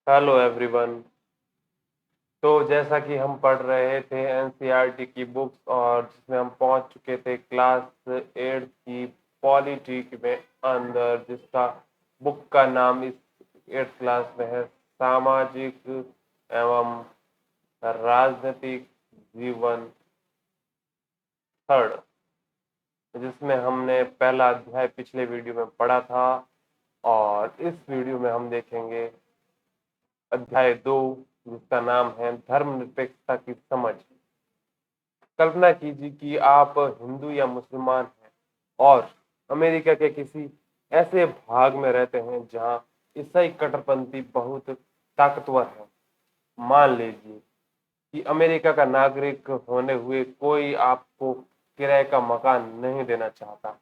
Hello everyone. तो जैसा कि हम पढ़ रहे थे एनसीईआरटी की बुक्स और जिसमें हम पहुंच चुके थे क्लास 8 की पॉलिटी में अंदर, जिसका बुक का नाम इस 8th क्लास में है सामाजिक एवं राजनीतिक जीवन थर्ड, जिसमें हमने पहला अध्याय पिछले वीडियो में पढ़ा था। और इस वीडियो में हम देखेंगे अध्याय 2, जिसका नाम है धर्मनिरपेक्षता की समझ। कल्पना कीजिए कि आप हिंदू या मुसलमान हैं और अमेरिका के किसी ऐसे भाग में रहते हैं जहां ईसाई कट्टरपंथी बहुत ताकतवर है। मान लीजिए कि अमेरिका का नागरिक होने हुए कोई आपको किराए का मकान नहीं देना चाहता।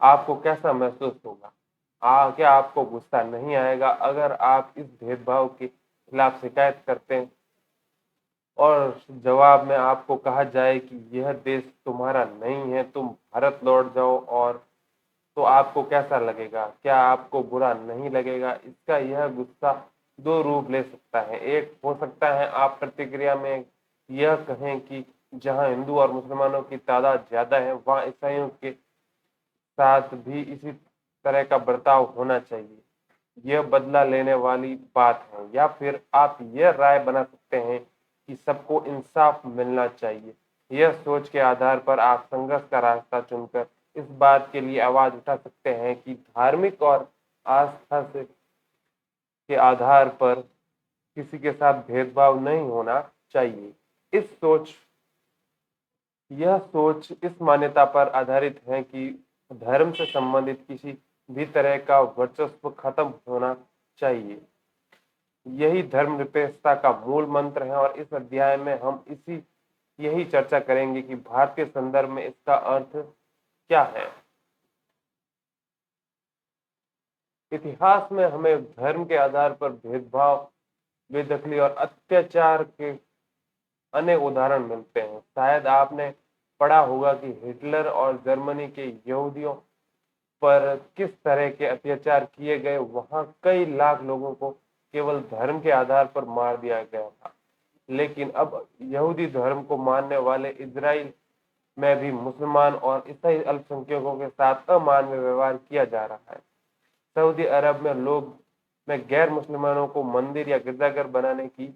आपको कैसा महसूस होगा? क्या आपको गुस्सा नहीं आएगा अगर आप इस भेदभाव के खिलाफ शिकायत करते हैं और जवाब में आपको कहा जाए कि यह देश तुम्हारा नहीं है, तुम भारत लौट जाओ? और तो आपको कैसा लगेगा? क्या आपको बुरा नहीं लगेगा? इसका यह गुस्सा दो रूप ले सकता है। एक हो सकता है आप प्रतिक्रिया में यह कहें कि जहां हिंदू और मुसलमानों की तादाद ज्यादा है वहां ईसाइयों के साथ भी इसी तरह का बर्ताव होना चाहिए। यह बदला लेने वाली बात है। या फिर आप यह राय बना सकते हैं कि सबको इंसाफ मिलना चाहिए। यह सोच के आधार पर आप संघर्ष का रास्ता चुनकर इस बात के लिए आवाज उठा सकते हैं कि धार्मिक और आस्था से के आधार पर किसी के साथ भेदभाव नहीं होना चाहिए। इस सोच यह सोच इस मान्यता पर आधारित है कि धर्म से संबंधित किसी भी तरह का वर्चस्व खत्म होना चाहिए। यही धर्मनिरपेक्षता का मूल मंत्र है और इस अध्याय में हम इसी यही चर्चा करेंगे कि भारतीय संदर्भ में इसका अर्थ क्या है। इतिहास में हमें धर्म के आधार पर भेदभाव, बेदखली और अत्याचार के अनेक उदाहरण मिलते हैं। शायद आपने पढ़ा होगा कि हिटलर और जर्मनी के यहूदियों पर किस तरह के अत्याचार किए गए। वहां कई लाख लोगों को केवल धर्म के आधार पर मार दिया गया था। लेकिन अब यहूदी धर्म को मानने वाले इजराइल में भी मुसलमान और ईसाई अल्पसंख्यकों के साथ अमानवीय व्यवहार किया जा रहा है। सऊदी अरब में लोग में गैर मुसलमानों को मंदिर या गिरजाघर बनाने की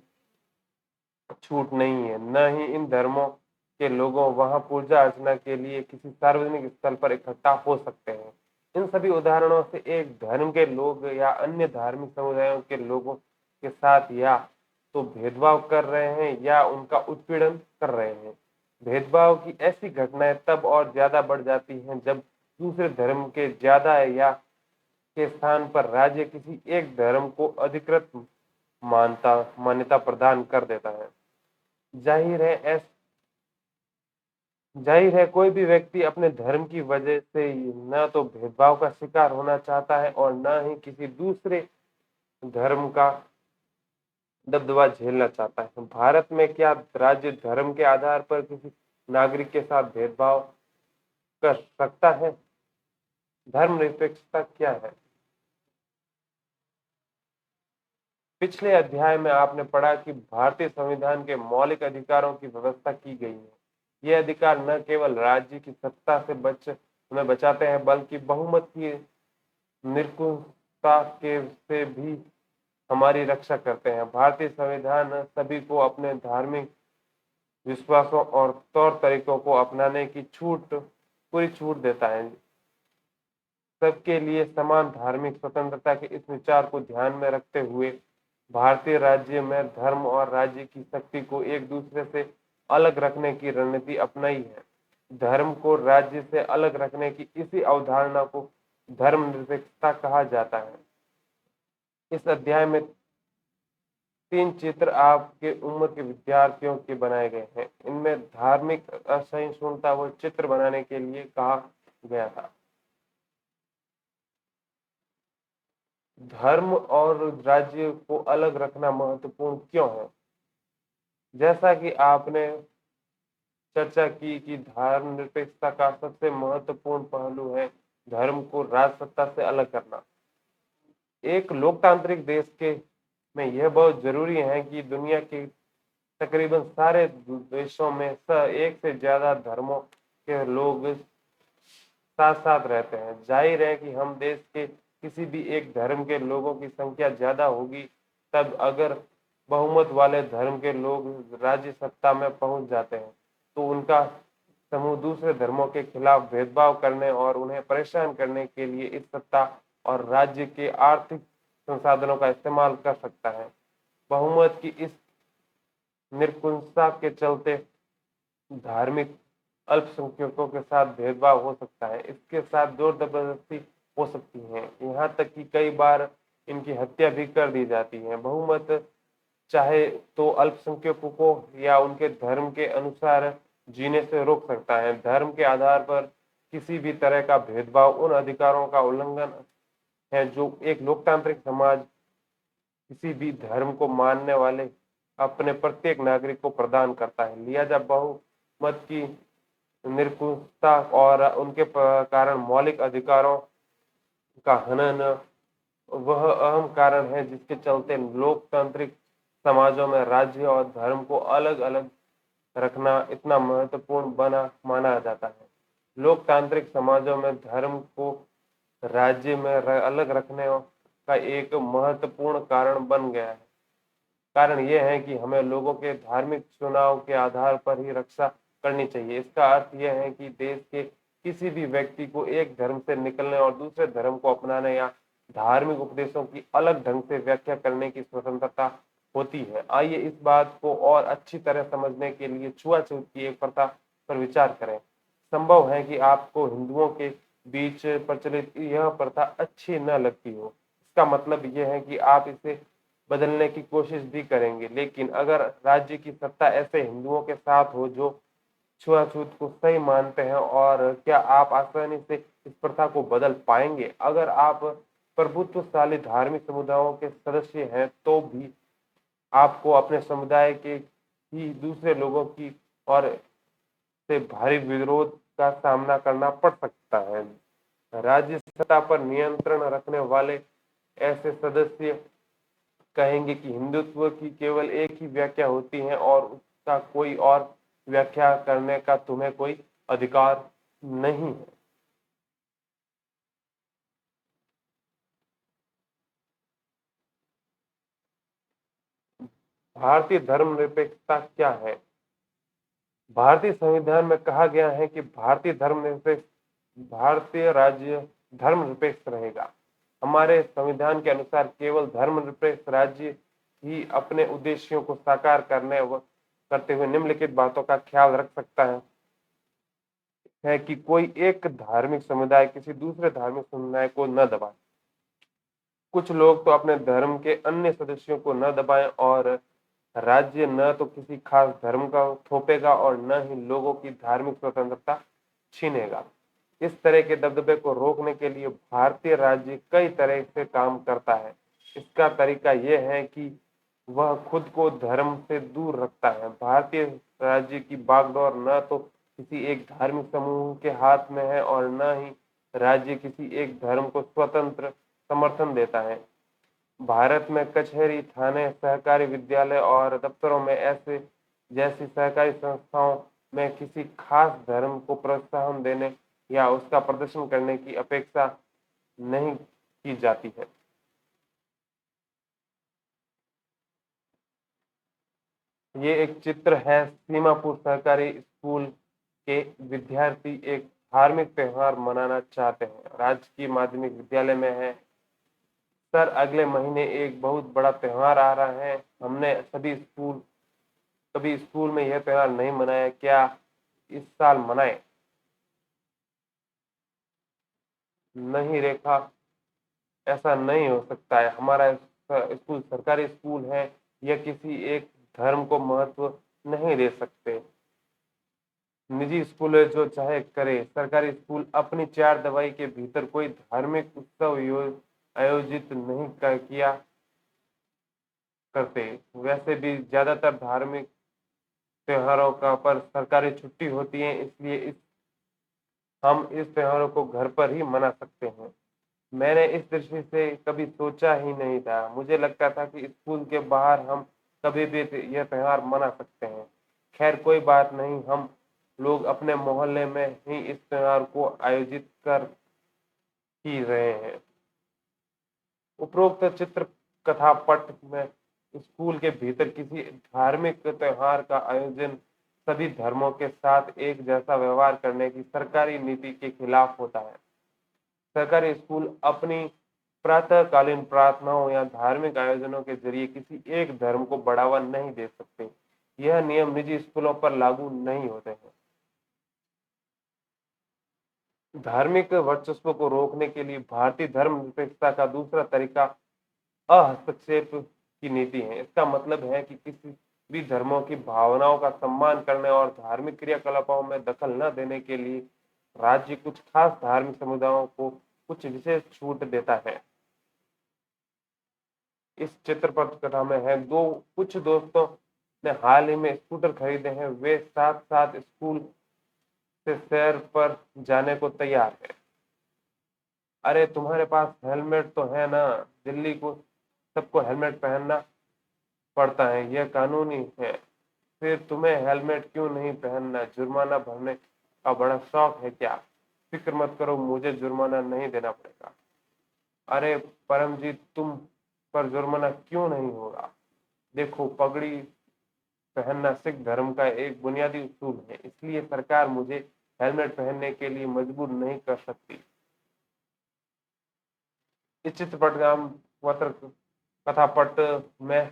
छूट नहीं है। न ही इन धर्मों के लोगों वहां पूजा अर्चना के लिए किसी सार्वजनिक स्थल पर इकट्ठा हो सकते हैं। इन सभी उदाहरणों से एक धर्म के लोग या अन्य धार्मिक समुदायों के लोगों के साथ या तो भेदभाव कर रहे हैं या उनका उत्पीड़न कर रहे हैं। भेदभाव की ऐसी घटनाएं तब और ज्यादा बढ़ जाती हैं जब दूसरे धर्म के ज्यादा या के स्थान पर राज्य किसी एक धर्म को अधिकृत मानता मान्यता प्रदान कर देता है। जाहिर है ऐस जाहिर है कोई भी व्यक्ति अपने धर्म की वजह से न तो भेदभाव का शिकार होना चाहता है और न ही किसी दूसरे धर्म का दबदबा झेलना चाहता है। भारत में क्या राज्य धर्म के आधार पर किसी नागरिक के साथ भेदभाव कर सकता है? धर्मनिरपेक्षता क्या है? पिछले अध्याय में आपने पढ़ा कि भारतीय संविधान के मौलिक अधिकारों की व्यवस्था की गई है। ये अधिकार न केवल राज्य की सत्ता से हमें बचाते हैं, बल्कि बहुमत की निरंकुशता के से भी हमारी रक्षा करते हैं। भारतीय संविधान सभी को अपने धार्मिक विश्वासों और तौर तरीकों को अपनाने की पूरी छूट देता है। सबके लिए समान धार्मिक स्वतंत्रता के इस विचार को ध्यान में रखते हुए भारतीय राज्य में धर्म और राज्य की शक्ति को एक दूसरे से अलग रखने की रणनीति अपनाई है। धर्म को राज्य से अलग रखने की इसी अवधारणा को धर्मनिरपेक्षता कहा जाता है। इस अध्याय में 3 चित्र आपके उम्र के विद्यार्थियों के बनाए गए हैं। इनमें धार्मिक असहिष्णुता व चित्र बनाने के लिए कहा गया था। धर्म और राज्य को अलग रखना महत्वपूर्ण क्यों है? जैसा कि आपने चर्चा की कि धर्मनिरपेक्षता का सबसे महत्वपूर्ण पहलू है धर्म को राजसत्ता से अलग करना। एक लोकतांत्रिक देश के में यह बहुत जरूरी है कि दुनिया के तकरीबन सारे देशों में एक से ज्यादा धर्मों के लोग साथ साथ रहते हैं। जाहिर है कि हम देश के किसी भी एक धर्म के लोगों की संख्या ज्यादा होगी, तब अगर बहुमत वाले धर्म के लोग राज्य सत्ता में पहुंच जाते हैं तो उनका समूह दूसरे धर्मों के खिलाफ भेदभाव करने और उन्हें परेशान करने के लिए इस सत्ता और राज्य के आर्थिक संसाधनों का इस्तेमाल कर सकता है। बहुमत की इस निरंकुशता के चलते धार्मिक अल्पसंख्यकों के साथ भेदभाव हो सकता है, इसके साथ जोर जबरदस्ती हो सकती है, यहाँ तक कि कई बार इनकी हत्या भी कर दी जाती है। बहुमत चाहे तो अल्पसंख्यकों को या उनके धर्म के अनुसार जीने से रोक सकता है। धर्म के आधार पर किसी भी तरह का भेदभाव उन अधिकारों का उल्लंघन है जो एक लोकतांत्रिक समाज किसी भी धर्म को मानने वाले अपने प्रत्येक नागरिक को प्रदान करता है। लिहाजा बहुमत की निरंकुशता और उनके कारण मौलिक अधिकारों का हनन वह अहम कारण है जिसके चलते लोकतांत्रिक समाजों में राज्य और धर्म को अलग अलग रखना इतना महत्वपूर्ण बना माना जाता है। लोकतांत्रिक समाजों में धर्म को राज्य में अलग रखने का एक महत्वपूर्ण कारण बन गया है। कारण यह है कि हमें लोगों के धार्मिक चुनाव के आधार पर ही रक्षा करनी चाहिए। इसका अर्थ यह है कि देश के किसी भी व्यक्ति को एक धर्म से निकलने और दूसरे धर्म को अपनाने या धार्मिक उपदेशों की अलग ढंग से व्याख्या करने की स्वतंत्रता होती है। आइए इस बात को और अच्छी तरह समझने के लिए छुआछूत की एक प्रथा पर विचार करें। संभव है कि आपको हिंदुओं के बीच प्रचलित यह प्रथा अच्छी न लगती हो। इसका मतलब यह है कि आप इसे बदलने की कोशिश भी करेंगे, लेकिन अगर राज्य की सत्ता ऐसे हिंदुओं के साथ हो जो छुआछूत को सही मानते हैं, और क्या आप आसानी से इस प्रथा को बदल पाएंगे? अगर आप प्रभुत्वशाली धार्मिक समुदायों के सदस्य हैं तो भी आपको अपने समुदाय के ही दूसरे लोगों की और से भारी विरोध का सामना करना पड़ सकता है। राज्य सत्ता पर नियंत्रण रखने वाले ऐसे सदस्य कहेंगे कि हिंदुत्व की केवल एक ही व्याख्या होती है और उसका कोई और व्याख्या करने का तुम्हें कोई अधिकार नहीं है। भारतीय धर्मनिरपेक्षता क्या है? भारतीय संविधान में कहा गया है कि भारतीय राज्य धर्मनिरपेक्ष रहेगा। हमारे संविधान के अनुसार केवल धर्मनिरपेक्ष राज्य ही अपने उद्देश्यों को साकार करते हुए निम्नलिखित बातों का ख्याल रख सकता है कि कोई एक धार्मिक समुदाय किसी दूसरे धार्मिक समुदाय को न दबाए। कुछ लोग तो अपने धर्म के अन्य सदस्यों को न दबाएं, और राज्य न तो किसी खास धर्म का थोपेगा और न ही लोगों की धार्मिक स्वतंत्रता छीनेगा। इस तरह के दबदबे को रोकने के लिए भारतीय राज्य कई तरह से काम करता है। इसका तरीका यह है कि वह खुद को धर्म से दूर रखता है। भारतीय राज्य की बागडोर न तो किसी एक धार्मिक समूह के हाथ में है और न ही राज्य किसी एक धर्म को स्वतंत्र समर्थन देता है। भारत में कचहरी, थाने, सहकारी विद्यालय और दफ्तरों में ऐसे जैसी सहकारी संस्थाओं में किसी खास धर्म को प्रोत्साहन देने या उसका प्रदर्शन करने की अपेक्षा नहीं की जाती है। ये एक चित्र है। सीमापुर सरकारी स्कूल के विद्यार्थी एक धार्मिक त्योहार मनाना चाहते हैं। राजकीय माध्यमिक विद्यालय में है। सर, अगले महीने एक बहुत बड़ा त्योहार आ रहा है। हमने कभी स्कूल में यह त्योहार नहीं मनाया, क्या इस साल मनाएं? नहीं रेखा, ऐसा नहीं हो सकता है। हमारा स्कूल सरकारी स्कूल है, यह किसी एक धर्म को महत्व नहीं दे सकते। निजी स्कूल है जो चाहे करे। सरकारी स्कूल अपनी चार दवाई के भीतर कोई धार्मिक उत्सव आयोजित नहीं किया करते। वैसे भी ज्यादातर धार्मिक त्योहारों का पर सरकारी छुट्टी होती है, इसलिए हम इस त्योहारों को घर पर ही मना सकते हैं। मैंने इस दृष्टि से कभी सोचा ही नहीं था। मुझे लगता था कि स्कूल के बाहर हम कभी भी यह त्योहार मना सकते हैं। खैर कोई बात नहीं, हम लोग अपने मोहल्ले में ही इस त्योहार को आयोजित कर ही रहे हैं। उपरोक्त चित्र कथा पट में स्कूल के भीतर किसी धार्मिक त्योहार का आयोजन सभी धर्मों के साथ एक जैसा व्यवहार करने की सरकारी नीति के खिलाफ होता है। सरकारी स्कूल अपनी प्रातःकालीन प्रार्थनाओं या धार्मिक आयोजनों के जरिए किसी एक धर्म को बढ़ावा नहीं दे सकते। यह नियम निजी स्कूलों पर लागू नहीं होते हैं। धार्मिक वर्चस्व को रोकने के लिए भारतीय धर्मनिरपेक्षता का दूसरा तरीका अहस्तक्षेप की नीति है। इसका मतलब है कि किसी भी धर्मों की भावनाओं का सम्मान करने और धार्मिक क्रियाकलापों में दखल न देने के लिए राज्य कुछ खास धार्मिक समुदायों को कुछ विशेष छूट देता है। इस चित्रपट कथा में है दो कुछ दोस्तों ने हाल ही में स्कूटर खरीदे हैं। वे साथ साथ स्कूल से सैर पर जाने को तैयार है। अरे तुम्हारे पास हेलमेट तो है ना? दिल्ली को सबको हेलमेट पहनना पड़ता है, यह कानूनी है। फिर तुम्हें हेलमेट क्यों नहीं पहनना? जुर्माना भरने का बड़ा शौक है क्या? फिक्र मत करो, मुझे जुर्माना नहीं देना पड़ेगा। अरे परमजीत, तुम पर जुर्माना क्यों नहीं होगा? देखो, पगड़ी पहनना सिख धर्म का एक बुनियादी उसूल है, इसलिए सरकार मुझे हेलमेट पहनने के लिए मजबूर नहीं कर सकती। इस चित्रपट नाम पत्र कथापट में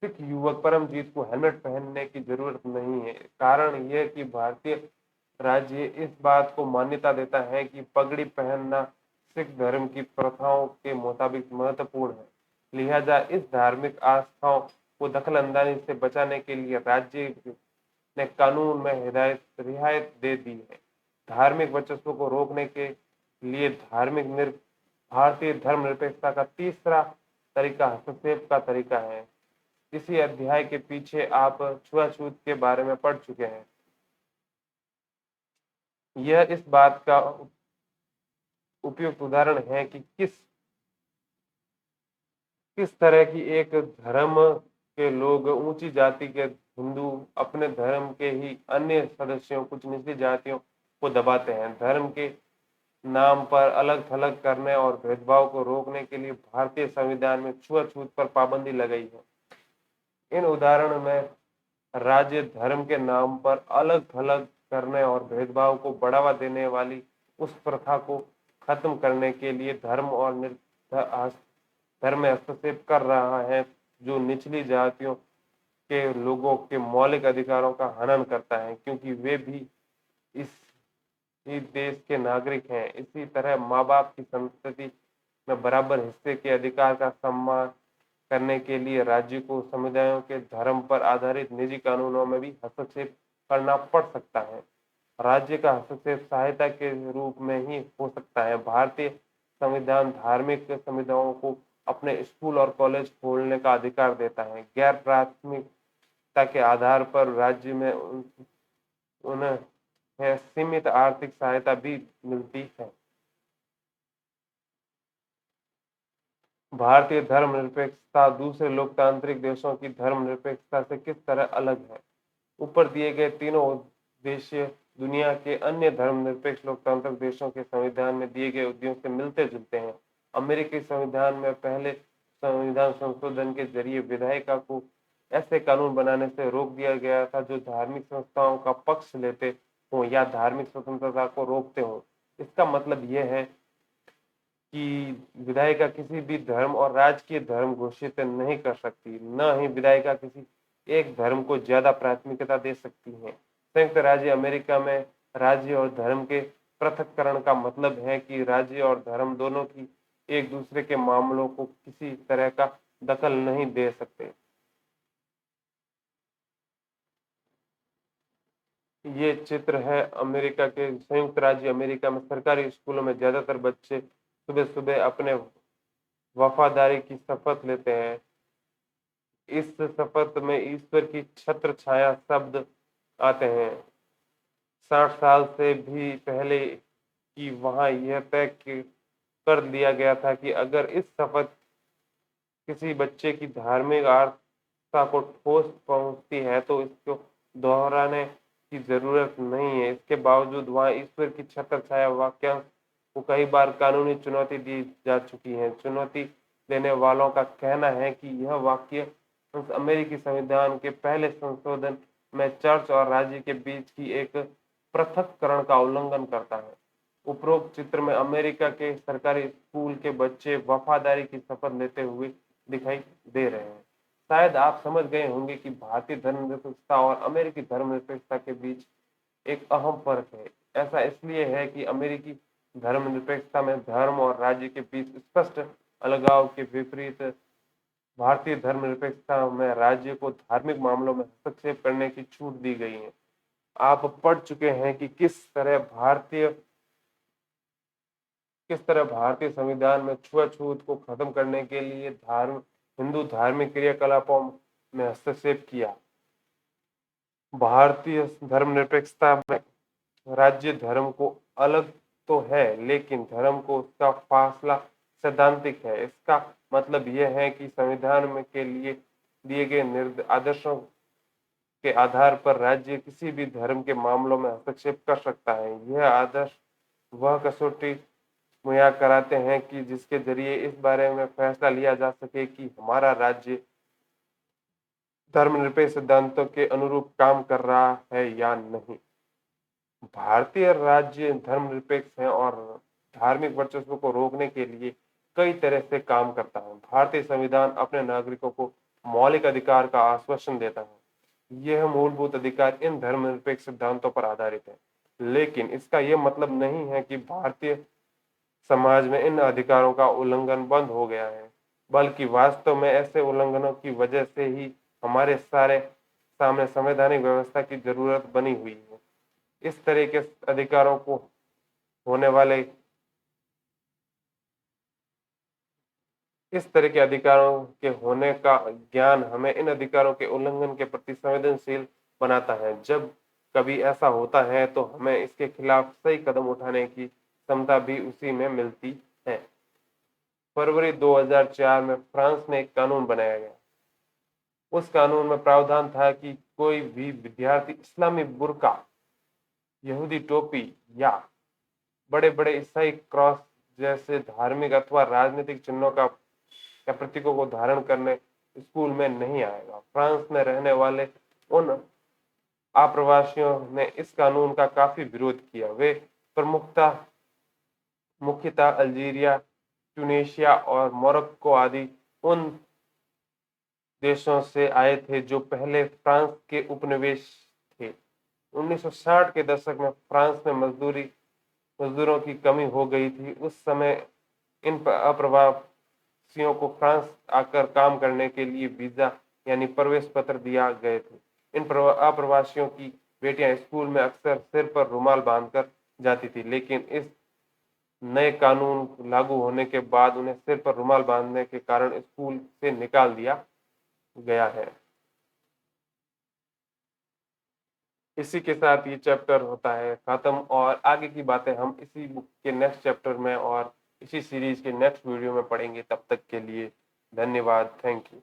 सिख युवक परमजीत को हेलमेट पहनने की जरूरत नहीं है। कारण यह कि भारतीय राज्य इस बात को मान्यता देता है कि पगड़ी पहनना सिख धर्म की प्रथाओं के मुताबिक महत्वपूर्ण है। लिहाजा इस धार्मिक आस्थाओं को दखल अंदाजी से बचाने के लिए राज्य ने कानून में रियायत दे दी है। धार्मिक वर्चस्व को रोकने के लिए भारतीय धर्मनिरपेक्षता का तीसरा तरीका हस्तक्षेप का तरीका है। इसी अध्याय के पीछे आप छुआछूत के बारे में पढ़ चुके हैं। यह इस बात का उपयुक्त उदाहरण है कि किस तरह की एक धर्म के लोग ऊंची जाति के हिंदू अपने धर्म के ही अन्य सदस्यों कुछ निचली जातियों को दबाते हैं। धर्म के नाम पर अलग थलग करने और भेदभाव को रोकने के लिए भारतीय संविधान में छुआछूत पर पाबंदी लगाई है। इन उदाहरण में राज्य धर्म के नाम पर अलग थलग करने और भेदभाव को बढ़ावा देने वाली उस प्रथा को खत्म करने के लिए धर्म में हस्तक्षेप कर रहा है, जो निचली जातियों के लोगों के मौलिक अधिकारों का हनन करता है, क्योंकि वे भी इस ही देश के नागरिक हैं। इसी तरह माँ बाप की संतति में बराबर हिस्से के अधिकार का सम्मान करने के लिए राज्य को समुदायों के धर्म पर आधारित निजी कानूनों में भी हस्तक्षेप करना पड़ सकता है। राज्य का हस्तक्षेप सहायता के रूप में ही हो सकता है। भारतीय संविधान धार्मिक समुदायों को अपने स्कूल और कॉलेज खोलने का अधिकार देता है। गैर प्राथमिकता के आधार पर राज्य में उन्हें सीमित आर्थिक सहायता भी मिलती है। भारतीय धर्मनिरपेक्षता दूसरे लोकतांत्रिक देशों की धर्मनिरपेक्षता से किस तरह अलग है? ऊपर दिए गए तीनों उद्देश्य दुनिया के अन्य धर्मनिरपेक्ष लोकतांत्रिक देशों के संविधान में दिए गए उद्देश्यों से मिलते जुलते हैं। अमेरिकी संविधान में पहले संविधान संशोधन के जरिए विधायिका को ऐसे कानून बनाने से रोक दिया गया था जो धार्मिक संस्थाओं का पक्ष लेते हों या धार्मिक स्वतंत्रता को रोकते हों। इसका मतलब यह है कि विधायिका किसी भी धर्म और राजकीय धर्म घोषित नहीं कर सकती, न ही विधायिका किसी एक धर्म को ज्यादा प्राथमिकता दे सकती है। संयुक्त राज्य अमेरिका में राज्य और धर्म के पृथक्करण का मतलब है कि राज्य और धर्म दोनों की एक दूसरे के मामलों को किसी तरह का दखल नहीं दे सकते। ये चित्र है अमेरिका के संयुक्त राज्य अमेरिका में सरकारी स्कूलों में ज्यादातर बच्चे सुबह सुबह अपने वफादारी की शपथ लेते हैं। इस शपथ में ईश्वर की छत्र छाया शब्द आते हैं। 60 साल से भी पहले कि वहां यह तय कर दिया गया था कि अगर इस शपथ किसी बच्चे की धार्मिक आस्था को ठोस पहुंचती है तो इसको दोहराने की जरूरत नहीं है। इसके बावजूद वहाँ ईश्वर की छत्रछाया वाक्यांश को कई बार कानूनी चुनौती दी जा चुकी है। चुनौती देने वालों का कहना है कि यह वाक्य उस अमेरिकी संविधान के पहले संशोधन में चर्च और राज्य के बीच की एक पृथक्करण का उल्लंघन करता है। उपरोक्त चित्र में अमेरिका के सरकारी स्कूल के बच्चे वफादारी की शपथ लेते हुए दिखाई दे रहे हैं। शायद आप समझ गए होंगे कि भारतीय धर्मनिरपेक्षता और अमेरिकी धर्मनिरपेक्षता के बीच एक अहम फर्क है। ऐसा इसलिए है कि अमेरिकी धर्मनिरपेक्षता में धर्म और राज्य के बीच स्पष्ट अलगाव के विपरीत भारतीय धर्मनिरपेक्षता में राज्य को धार्मिक मामलों में हस्तक्षेप करने की छूट दी गई है। आप पढ़ चुके हैं कि किस तरह भारतीय संविधान में छुआछूत को खत्म करने के लिए हिंदू धार्मिक क्रियाकलापों में हस्तक्षेप किया। भारतीय धर्मनिरपेक्षता में राज्य धर्म को अलग तो है, लेकिन धर्म को उसका फासला सैद्धांतिक है। इसका मतलब यह है कि संविधान में के लिए दिए गए आदर्शों के आधार पर राज्य किसी भी धर्म के मामलों में हस्तक्षेप कर सकता है। यह आदर्श वह कसौटी मुहैया कराते हैं कि जिसके जरिए इस बारे में फैसला लिया जा सके कि हमारा राज्य धर्मनिरपेक्ष सिद्धांतों के अनुरूप काम कर रहा है या नहीं। भारतीय राज्य धर्मनिरपेक्ष है और धार्मिक वर्चस्व को रोकने के लिए कई तरह से काम करता है। भारतीय संविधान अपने नागरिकों को मौलिक अधिकार का आश्वासन देता है। यह मूलभूत अधिकार इन धर्मनिरपेक्ष सिद्धांतों पर आधारित है, लेकिन इसका यह मतलब नहीं है कि भारतीय समाज में इन अधिकारों का उल्लंघन बंद हो गया है, बल्कि वास्तव में ऐसे उल्लंघनों की वजह से ही हमारे सामने संवैधानिक व्यवस्था की जरूरत बनी हुई है। इस तरह के अधिकारों को होने वाले इस तरह के अधिकारों के होने का ज्ञान हमें इन अधिकारों के उल्लंघन के प्रति संवेदनशील बनाता है। जब कभी ऐसा होता है तो हमें इसके खिलाफ सही कदम उठाने की क्षमता भी उसी में मिलती है। फरवरी 2004 में फ्रांस में एक कानून बनाया गया। उस कानून में प्रावधान था कि कोई भी विद्यार्थी इस्लामी बुर्का, यहूदी टोपी या बड़े बड़े ईसाई क्रॉस जैसे धार्मिक अथवा राजनीतिक चिन्हों का या प्रतीकों को धारण करने स्कूल में नहीं आएगा। फ्रांस में रहने वाले उन आप्रवासियों ने इस कानून का काफी विरोध किया। वे मुख्यतः अल्जीरिया, ट्यूनीशिया और मोरक्को आदि उन देशों से आए थे जो पहले फ्रांस के उपनिवेश थे। 1960 के दशक में फ्रांस में मजदूरों की कमी हो गई थी। उस समय इन अप्रवासियों को फ्रांस आकर काम करने के लिए वीजा यानी प्रवेश पत्र दिया गए थे। इन अप्रवासियों की बेटियां स्कूल में अक्सर सिर पर रुमाल बांधकर जाती थी, लेकिन इस नए कानून लागू होने के बाद उन्हें सिर पर रुमाल बांधने के कारण स्कूल से निकाल दिया गया है। इसी के साथ ये चैप्टर होता है खत्म और आगे की बातें हम इसी बुक के नेक्स्ट चैप्टर में और इसी सीरीज के नेक्स्ट वीडियो में पढ़ेंगे। तब तक के लिए धन्यवाद। Thank you.